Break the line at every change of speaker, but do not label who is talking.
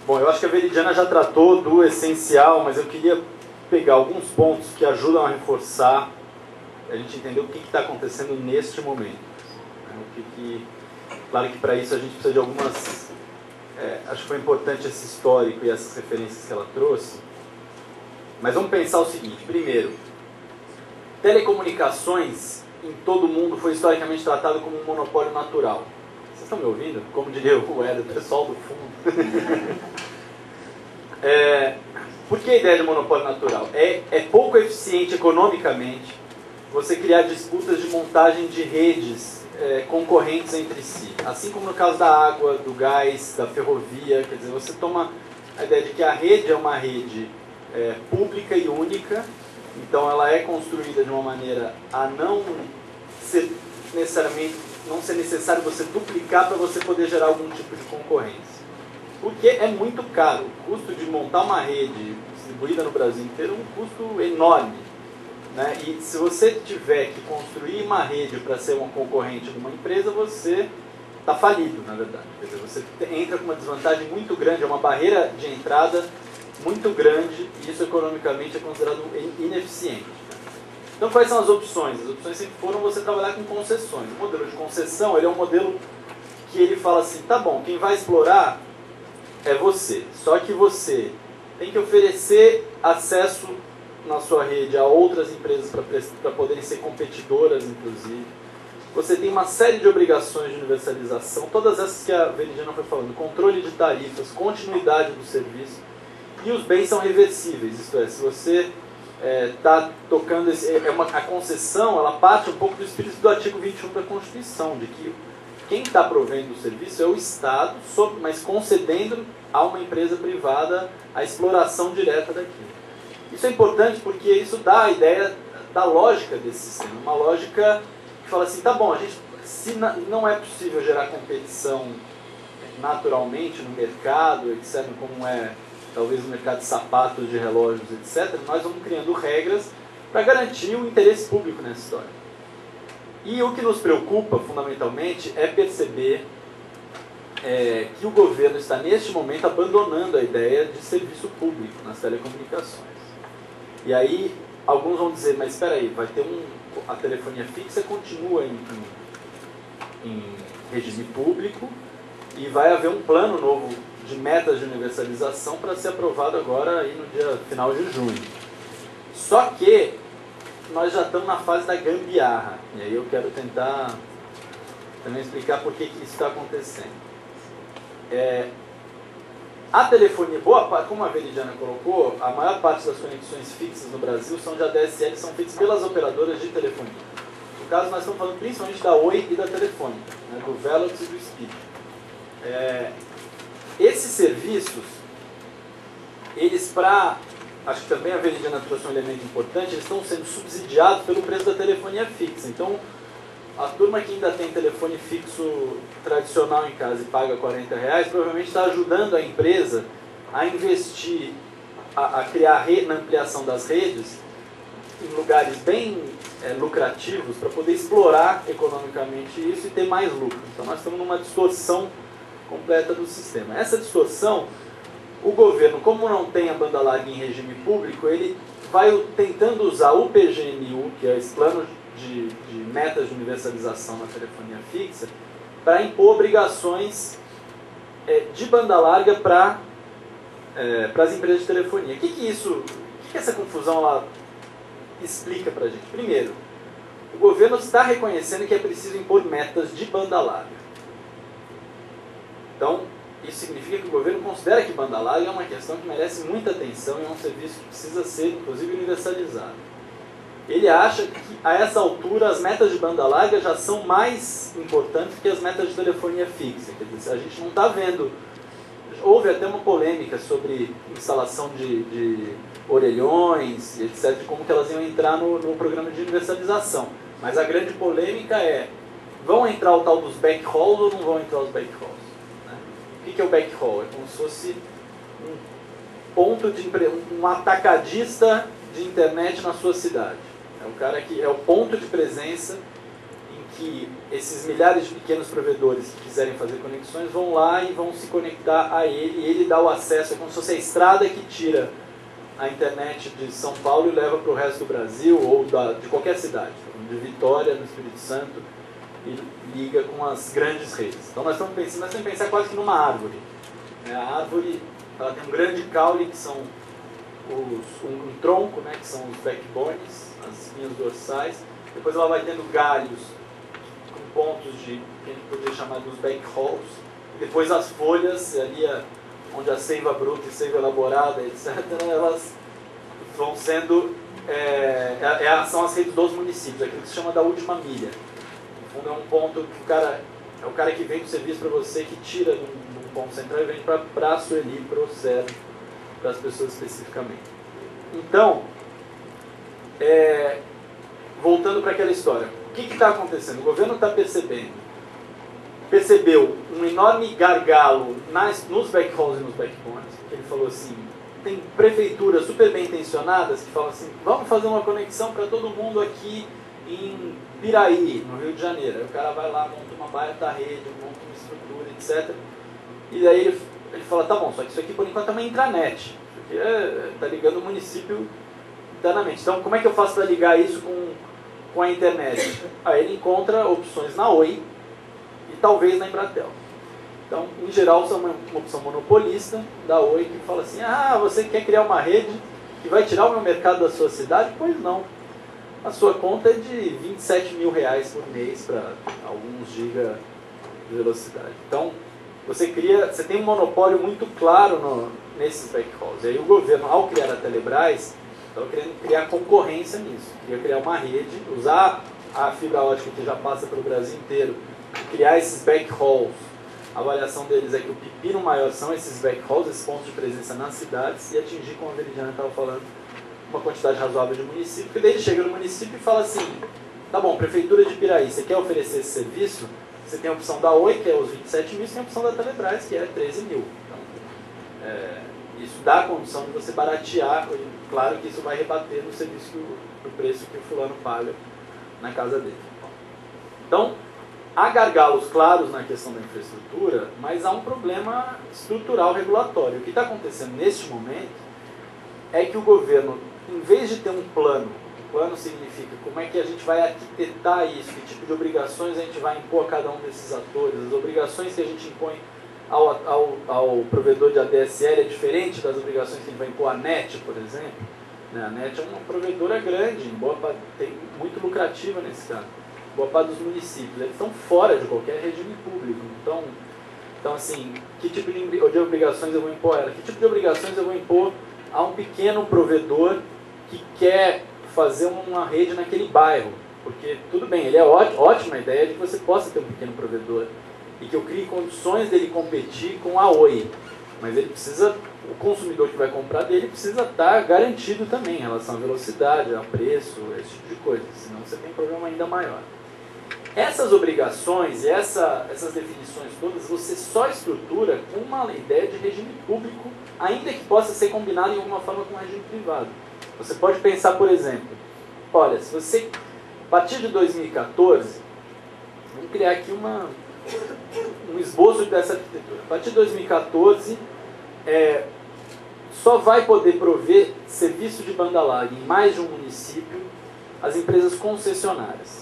Bom, eu acho que a Veridiana já tratou do essencial, mas eu queria pegar alguns pontos que ajudam a reforçar, a gente entender o que está acontecendo neste momento. Claro que para isso a gente precisa de algumas... acho que foi importante esse histórico e essas referências que ela trouxe. Mas vamos pensar o seguinte. Primeiro, telecomunicações em todo o mundo foi historicamente tratado como um monopólio natural. Vocês estão me ouvindo? Como diria o Éder, o pessoal do fundo. Por que a ideia de monopólio natural? É pouco eficiente economicamente você criar disputas de montagem de redes concorrentes entre si. Assim como no caso da água, do gás, da ferrovia. Quer dizer, você toma a ideia de que a rede é uma rede pública e única, então ela é construída de uma maneira a não ser necessário você duplicar para você poder gerar algum tipo de concorrência. Porque é muito caro. O custo de montar uma rede distribuída no Brasil inteiro é um custo enorme, né? E se você tiver que construir uma rede para ser uma concorrente de uma empresa, você está falido, na verdade. Quer dizer, você entra com uma desvantagem muito grande, é uma barreira de entrada muito grande, e isso economicamente é considerado ineficiente. Então, quais são as opções? As opções sempre foram você trabalhar com concessões. O modelo de concessão, ele é um modelo que ele fala assim, tá bom, quem vai explorar é você. Só que você tem que oferecer acesso na sua rede a outras empresas para poderem ser competidoras, inclusive. Você tem uma série de obrigações de universalização, todas essas que a Veridiana foi falando, controle de tarifas, continuidade do serviço, e os bens são reversíveis, isto é, se você está tocando a concessão, ela parte um pouco do espírito do artigo 21 da Constituição, de que quem está provendo o serviço é o Estado, mas concedendo a uma empresa privada a exploração direta daquilo. Isso é importante porque isso dá a ideia da lógica desse sistema, uma lógica que fala assim, tá bom, se não é possível gerar competição naturalmente no mercado, etc., como é talvez no mercado de sapatos, de relógios, etc., nós vamos criando regras para garantir o interesse público nessa história. E o que nos preocupa, fundamentalmente, é perceber que o governo está, neste momento, abandonando a ideia de serviço público nas telecomunicações. E aí, alguns vão dizer, mas espera aí, vai ter a telefonia fixa continua em regime público e vai haver um plano novo de metas de universalização para ser aprovado agora aí no dia final de junho. Só que nós já estamos na fase da gambiarra. E aí eu quero tentar também explicar por que isso está acontecendo. A telefonia, boa parte, como a Veridiana colocou, a maior parte das conexões fixas no Brasil são de ADSL, são feitas pelas operadoras de telefonia. No caso, nós estamos falando principalmente da Oi e da Telefônica, né, do Velox e do Speed. Esses serviços, acho que também a Veridiana trouxe um elemento importante, eles estão sendo subsidiados pelo preço da telefonia fixa. Então, a turma que ainda tem telefone fixo tradicional em casa e paga R$40, provavelmente está ajudando a empresa a investir, a criar na ampliação das redes em lugares bem lucrativos para poder explorar economicamente isso e ter mais lucro. Então nós estamos numa distorção completa do sistema. Essa distorção, o governo, como não tem a banda larga em regime público, ele vai tentando usar o PGMU, que é esse plano de metas de universalização na telefonia fixa, para impor obrigações de banda larga para as empresas de telefonia. O que essa confusão ela explica para a gente? Primeiro, o governo está reconhecendo que é preciso impor metas de banda larga. Então, isso significa que o governo considera que banda larga é uma questão que merece muita atenção e é um serviço que precisa ser, inclusive, universalizado. Ele acha que, a essa altura, as metas de banda larga já são mais importantes que as metas de telefonia fixa. Quer dizer, a gente não está vendo... Houve até uma polêmica sobre instalação de orelhões, etc., de como que elas iam entrar no programa de universalização. Mas a grande polêmica é, vão entrar o tal dos backhauls ou não vão entrar os backhauls? Né? O que é o backhaul? É como se fosse um atacadista de internet na sua cidade. É o cara que é o ponto de presença em que esses milhares de pequenos provedores que quiserem fazer conexões vão lá e vão se conectar a ele, e ele dá o acesso, é como se fosse a estrada que tira a internet de São Paulo e leva para o resto do Brasil, ou de qualquer cidade, de Vitória, no Espírito Santo, e liga com as grandes redes. Então nós estamos pensando, pensar quase que numa árvore. A árvore, ela tem um grande caule, que são um tronco, né, que são os backbones, as espinhas dorsais. Depois ela vai tendo galhos com pontos que a gente poderia chamar dos backhauls. Depois as folhas, ali onde a seiva bruta e seiva elaborada, etc., elas vão sendo, são as redes dos municípios, aquilo que se chama da última milha. No fundo é um ponto que é o cara que vem do serviço para você, que tira num ponto central e vem para a Sueli, para o cérebro, para as pessoas especificamente. Então, voltando para aquela história, o que está acontecendo? O governo está percebeu um enorme gargalo nos backhauls e nos backbones, porque ele falou assim, tem prefeituras super bem intencionadas que falam assim, vamos fazer uma conexão para todo mundo aqui em Piraí, no Rio de Janeiro. Aí o cara vai lá, monta uma baita rede, monta uma estrutura, etc. E daí ele fala, tá bom, só que isso aqui por enquanto é uma intranet, porque está ligando o município internamente. Então como é que eu faço para ligar isso com a internet? Aí ele encontra opções na Oi e talvez na Embratel. Então, em geral, isso é uma opção monopolista da Oi, que fala assim, você quer criar uma rede que vai tirar o meu mercado da sua cidade? Pois não. A sua conta é de 27 mil reais por mês para alguns gigas de velocidade. Então, você tem um monopólio muito claro nesses backhauls. E aí o governo, ao criar a Telebrás, estava querendo criar concorrência nisso. Queria criar uma rede, usar a fibra ótica que já passa pelo Brasil inteiro, criar esses backhauls. A avaliação deles é que o pepino maior são esses backhauls, esses pontos de presença nas cidades, e atingir, como a Veridiana estava falando, uma quantidade razoável de município. E daí ele chega no município e fala assim, tá bom, Prefeitura de Piraí, você quer oferecer esse serviço? Você tem a opção da Oi, que é os 27 mil, e você tem a opção da Telebrás, que é 13 mil. Então, isso dá a condição de você baratear, claro que isso vai rebater no serviço do preço que o fulano paga na casa dele. Então, há gargalos claros na questão da infraestrutura, mas há um problema estrutural regulatório. O que está acontecendo neste momento é que o governo, em vez de ter um plano significa como é que a gente vai arquitetar isso, que tipo de obrigações a gente vai impor a cada um desses atores, as obrigações que a gente impõe ao provedor de ADSL é diferente das obrigações que a gente vai impor à NET, por exemplo. A NET é uma provedora grande, muito lucrativa nesse caso. Boa parte dos municípios, eles estão fora de qualquer regime público. Então assim, que tipo de obrigações eu vou impor a ela? Que tipo de obrigações eu vou impor a um pequeno provedor que quer fazer uma rede naquele bairro? Porque, tudo bem, ele é ótima a ideia de que você possa ter um pequeno provedor e que eu crie condições dele competir com a Oi. Mas ele precisa, o consumidor que vai comprar dele precisa estar garantido também em relação à velocidade, a preço, esse tipo de coisa. Senão você tem um problema ainda maior. Essas obrigações e essas definições todas você só estrutura com uma ideia de regime público, ainda que possa ser combinado em alguma forma com o regime privado. Você pode pensar, por exemplo, olha, se você, a partir de 2014, vamos criar aqui um esboço dessa arquitetura. A partir de 2014, só vai poder prover serviço de banda larga em mais de um município as empresas concessionárias.